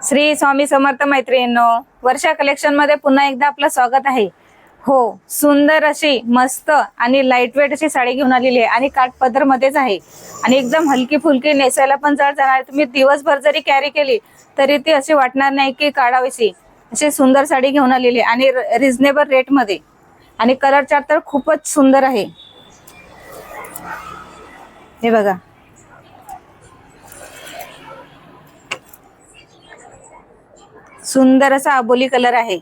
श्री स्वामी समर्थ मैत्रिणींनो, वर्षा कलेक्शन मध्ये पुन्हा एकदा आपलं स्वागत आहे। हो, सुंदर अशी मस्त आणि लाईट वेट अशी साडी घेऊन आलेली आहे आणि काठपदर मध्येच आहे आणि एकदम हलकी फुलकी, नेसायला पण जड जाणार। तुम्ही दिवसभर जरी कॅरी केली तरी ती अशी वाटणार नाही की काढावीशी। अशी सुंदर साडी घेऊन आलेली आहे आणि रिझनेबल रेट मध्ये, आणि कलर चार्ट तर खूपच सुंदर आहे। हे बघा, सुंदर असा अबोली कलर आहे,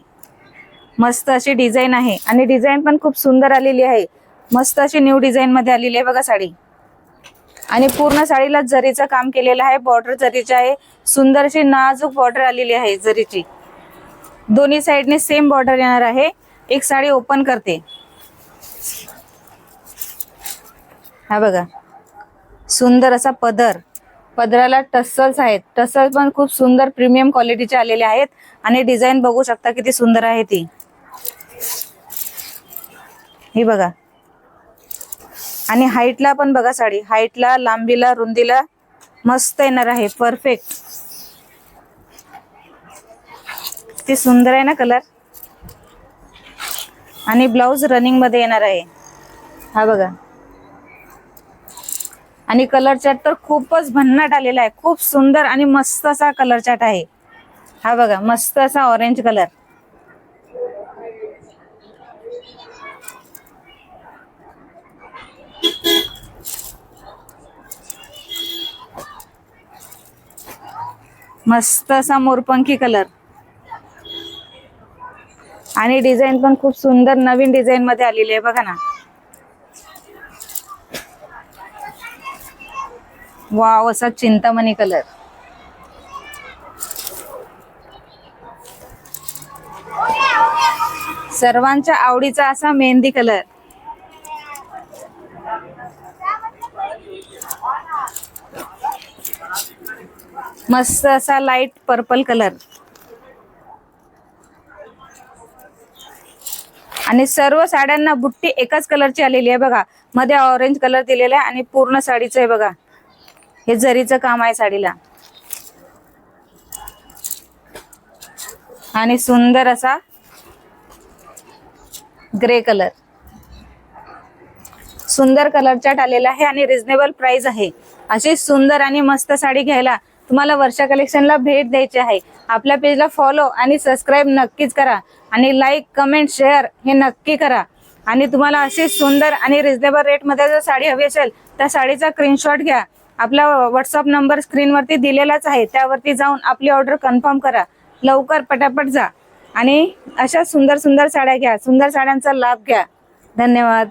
मस्त अशी डिझाइन आहे आणि डिझाइन पण खूप सुंदर आलेली आहे। मस्त अशी न्यू डिझाइन मध्ये आलेली आहे बघा साडी, आणि पूर्ण साडीला जरीचं काम केलेलं आहे, बॉर्डर जरीची आहे। सुंदर अशी नाजूक बॉर्डर आलेली आहे जरीची, दोन्ही साइडने सेम बॉर्डर येणार आहे। एक साडी ओपन करते, हा बघा सुंदर असा पदर, पदराला टसल्स आहेत, टसल पण खूप सुंदर प्रीमियम क्वालिटीचे आलेले आहेत आणि डिझाइन बघू शकता किती सुंदर आहे ती। ही बघा, आणि हाईटला पण बघा साडी, हाईटला, लांबीला, रुंदीला मस्त येणार आहे, परफेक्ट। ती सुंदर आहे ना कलर, आणि ब्लाउज रनिंग मध्ये येणार आहे, हा बघा। आणि कलर चार्ट तर खूपच भन्नाट आलेला आहे, खूप सुंदर आणि मस्त असा कलर चार्ट आहे, हा बघा मस्त असा ऑरेंज कलर। मस्त असा मोरपंखी कलर, आणि डिझाइन पण खूप सुंदर नवीन डिझाइन मध्ये आलेली आहे बघा ना। वाव, असा चिंतामणी कलर, सर्वांच्या आवडीचा असा मेहंदी कलर, मस्त असा लाईट पर्पल कलर, आणि सर्व साड्यांना बुट्टी एकाच कलरची आलेली आहे बघा। मध्ये ऑरेंज कलर दिलेला आहे आणि पूर्ण साडीचं आहे बघा, हे जरीचं काम आहे साडीला, आणि सुंदर असा ग्रे कलर, सुंदर कलर चार्ट आलेला आहे आणि रिझनेबल प्राइस आहे। अशी सुंदर आणि मस्त साडी घ्यायला तुम्हाला वर्षा कलेक्शनला भेट द्यायची आहे। आपल्या पेजला फॉलो आणि सबस्क्राइब नक्कीच करा, आणि लाईक, कमेंट, शेअर हे नक्की करा। आणि तुम्हाला अशी सुंदर आणि रिझनेबल रेट मध्ये जर साडी हवी असेल तर साडीचा स्क्रीनशॉट घ्या, आपला व्हॉट्सअप नंबर स्क्रीनवरती दिलेलाच आहे, त्यावरती जाऊन आपली ऑर्डर कन्फर्म करा, लवकर पटापट जा आणि अशा सुंदर सुंदर साड्या घ्या, सुंदर साड्यांचा लाभ घ्या। धन्यवाद।